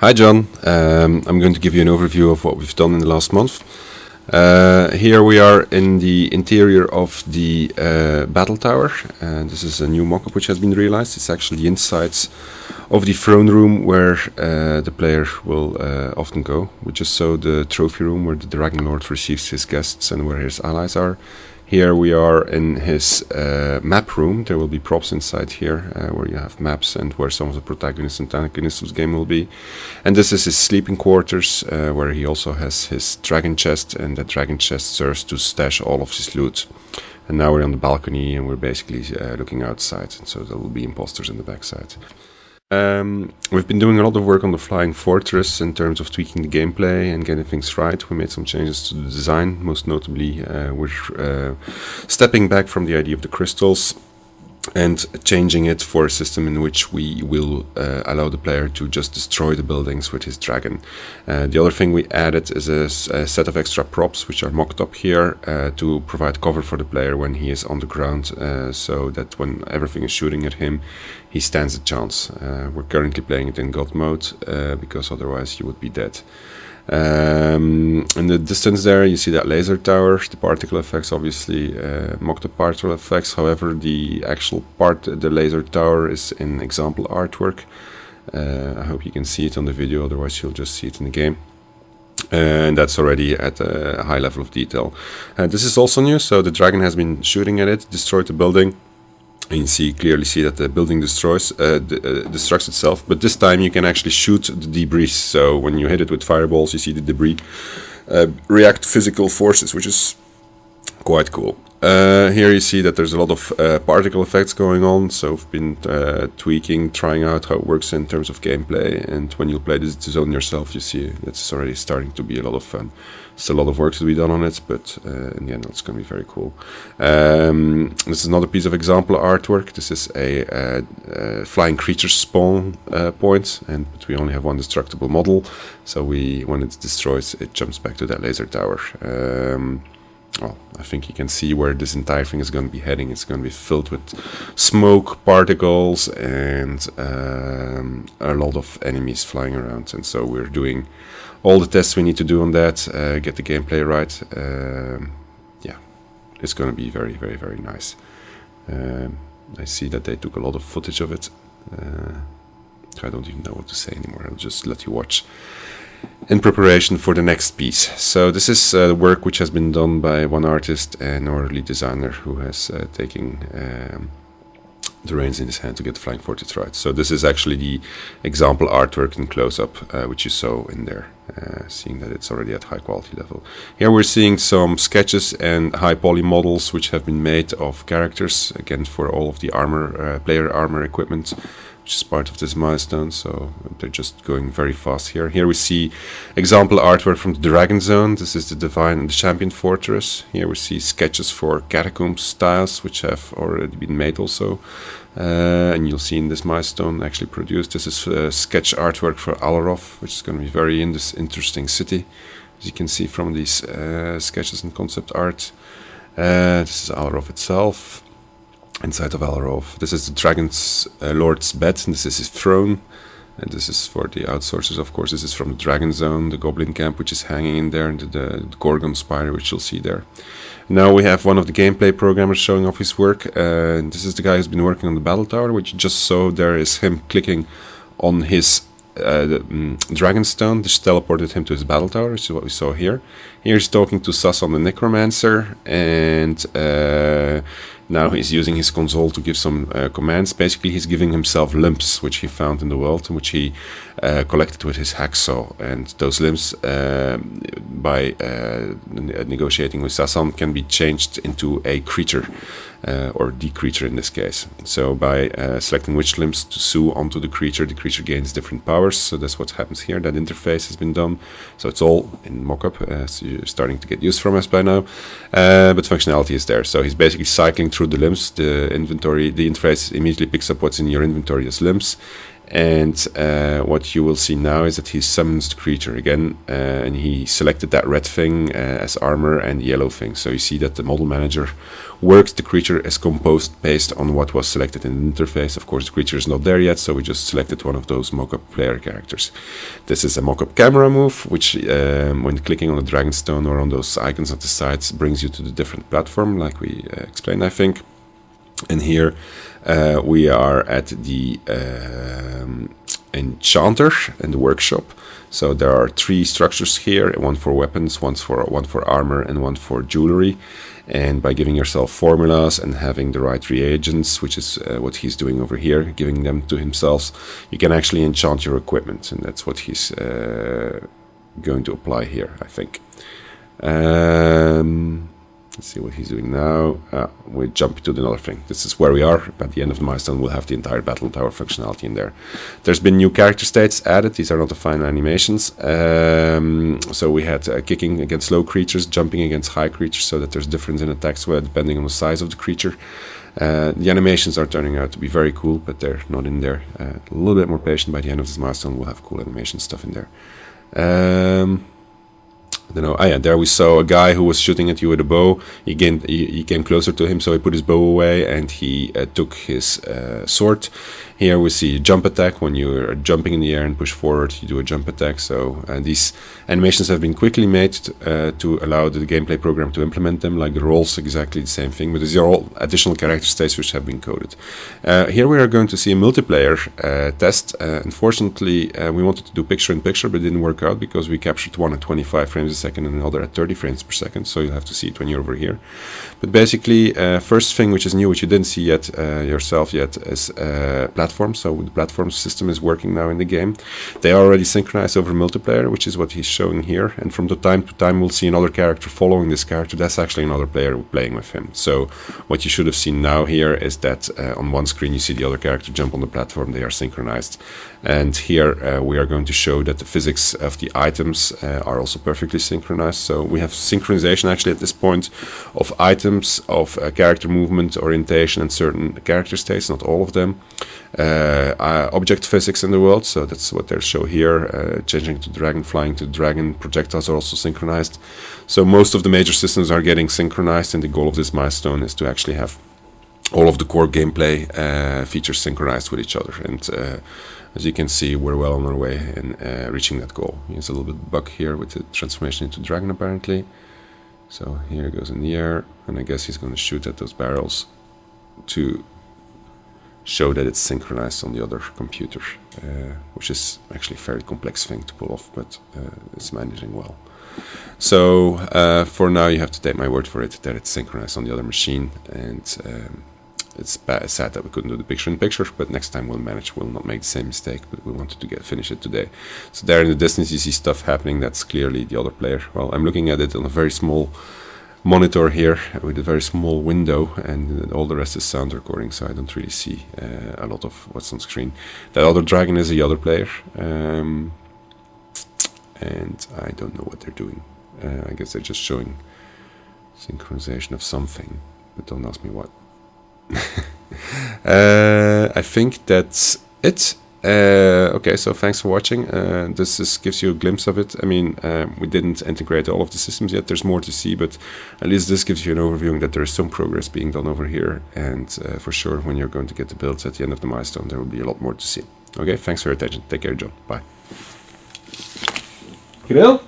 Hi John, I'm going to give you an overview of what we've done in the last month. Here we are in the interior of the battle tower. This is a new mock-up which has been realized. It's actually the insides of the throne room where the player will often go. We just saw the trophy room where the Dragon Lord receives his guests and where his allies are. Here we are in his map room. There will be props inside here where you have maps and where some of the protagonists and antagonists of the game will be. And this is his sleeping quarters where he also has his dragon chest, and that dragon chest serves to stash all of his loot. And now we're on the balcony and we're basically looking outside, and so there will be imposters in the backside. We've been doing a lot of work on the Flying Fortress in terms of tweaking the gameplay and getting things right. We made some changes to the design. Most notably, we're stepping back from the idea of the crystals and changing it for a system in which we will allow the player to just destroy the buildings with his dragon. The other thing we added is a set of extra props which are mocked up here to provide cover for the player when he is on the ground, so that when everything is shooting at him, he stands a chance. We're currently playing it in God mode because otherwise you would be dead. In the distance there you see that laser tower, the particle effects, obviously mocked up particle effects. However, the actual part, the laser tower, is in example artwork. I hope you can see it on the video, otherwise you'll just see it in the game. And that's already at a high level of detail. This is also new, so the dragon has been shooting at it, destroyed the building. And you clearly see that the building destructs itself, but this time you can actually shoot the debris. So when you hit it with fireballs, you see the debris react to physical forces, which is quite cool. Here you see that there's a lot of particle effects going on, so we've been tweaking, trying out how it works in terms of gameplay, and when you play this zone yourself, you see it's already starting to be a lot of fun. Still a lot of work to be done on it, but in the end it's going to be very cool. This is another piece of example artwork. This is a flying creature spawn point, but we only have one destructible model, so when it destroys, it jumps back to that laser tower. Well, I think you can see where this entire thing is going to be heading. It's going to be filled with smoke, particles, and a lot of enemies flying around. And so we're doing all the tests we need to do on that, get the gameplay right. Yeah, it's going to be very, very, very nice. I see that they took a lot of footage of it. I don't even know what to say anymore. I'll just let you watch in preparation for the next piece. So this is work which has been done by one artist and our lead designer, who has taken the reins in his hand to get the Flying Fortress right. So this is actually the example artwork in close-up, which you saw in there, seeing that it's already at high quality level. Here we're seeing some sketches and high poly models which have been made of characters, again for all of the armor, player armor equipment, which is part of this milestone, so they're just going very fast here. Here we see example artwork from the Dragon Zone. This is the Divine and the Champion Fortress. Here we see sketches for catacombs styles, which have already been made also. And you'll see in this milestone actually produced. This is sketch artwork for Alaroth, which is going to be very in this interesting city, as you can see from these sketches and concept art. This is Alaroth itself. Inside of Alaroth, this is the Dragon's Lord's bed, and this is his throne. And this is for the outsourcers, of course. This is from the Dragon Zone, the Goblin Camp, which is hanging in there, and the Gorgon Spire, which you'll see there. Now we have one of the gameplay programmers showing off his work. This is the guy who's been working on the battle tower, which you just saw there is him clicking on his Dragonstone. This teleported him to his battle tower, which is what we saw here. Here's talking to Sasson the Necromancer, and now he's using his console to give some commands. Basically, he's giving himself limbs, which he found in the world, which he collected with his hacksaw. And those limbs, by negotiating with Sasson, can be changed into a creature, or the creature in this case. So by selecting which limbs to sew onto the creature gains different powers. So that's what happens here. That interface has been done. So it's all in mockup, so you're starting to get used from us by now. But functionality is there. So he's basically cycling through the limbs. The interface immediately picks up what's in your inventory as limbs, And what you will see now is that he summons the creature again, and he selected that red thing as armor and the yellow thing. So you see that the model manager works the creature as composed based on what was selected in the interface. Of course, the creature is not there yet, so we just selected one of those mock-up player characters. This is a mock-up camera move, which when clicking on the Dragon Stone or on those icons at the sides brings you to the different platform, like we explained, I think. And here we are at the enchanter and the workshop. So there are 3 structures here, one for weapons, one for armor, and one for jewelry. And by giving yourself formulas and having the right reagents, which is what he's doing over here, giving them to himself, you can actually enchant your equipment, and that's what he's going to apply here, I think. Let's see what he's doing now. We jump to another thing. This is where we are. At the end of the milestone, we'll have the entire battle tower functionality in there. There's been new character states added. These are not the final animations. So we had kicking against low creatures, jumping against high creatures, so that there's difference in attacks depending on the size of the creature. The animations are turning out to be very cool, but they're not in there. A little bit more patient. By the end of this milestone, we'll have cool animation stuff in there. I don't know. Ah, yeah, there we saw a guy who was shooting at you with a bow. He came closer to him, so he put his bow away and he took his sword. Here we see a jump attack. When you are jumping in the air and push forward, you do a jump attack. So these animations have been quickly made to allow the gameplay program to implement them. Like the rolls, exactly the same thing, but these are all additional character states which have been coded. Here we are going to see a multiplayer test. Unfortunately, we wanted to do picture-in-picture, but it didn't work out because we captured one at 25 frames a second and another at 30 frames per second. So you'll have to see it when you're over here. But basically, first thing which is new, which you didn't see yet yourself yet, is platform. So the platform system is working now in the game. They are already synchronized over multiplayer, which is what he's showing here. And from time to time, we'll see another character following this character. That's actually another player playing with him. So what you should have seen now here is that on one screen you see the other character jump on the platform. They are synchronized. And here we are going to show that the physics of the items are also perfectly synchronized. So we have synchronization actually at this point of items, of character movement, orientation, and certain character states, not all of them. Object physics in the world, so that's what they show here. Changing to dragon, flying to dragon, projectiles are also synchronized. So most of the major systems are getting synchronized, and the goal of this milestone is to actually have all of the core gameplay features synchronized with each other. And as you can see, we're well on our way in reaching that goal. There's a little bit of bug here with the transformation into dragon apparently. So here it goes in the air, and I guess he's going to shoot at those barrels to show that it's synchronized on the other computer, which is actually a very complex thing to pull off, but it's managing well. So for now, you have to take my word for it that it's synchronized on the other machine, and it's sad that we couldn't do the picture-in-picture, but next time we'll not make the same mistake, but we wanted to finish it today. So there in the distance you see stuff happening. That's clearly the other player. Well, I'm looking at it on a very small monitor here with a very small window, and all the rest is sound recording, so I don't really see a lot of what's on screen. That other dragon is the other player, and I don't know what they're doing. I guess they're just showing synchronization of something, but don't ask me what. I think that's it. Okay, so thanks for watching. This gives you a glimpse of it. I mean, we didn't integrate all of the systems yet. There's more to see, but at least this gives you an overview that there is some progress being done over here. And for sure, when you're going to get the builds at the end of the milestone, there will be a lot more to see. Okay, thanks for your attention. Take care, John. Bye. Kirill?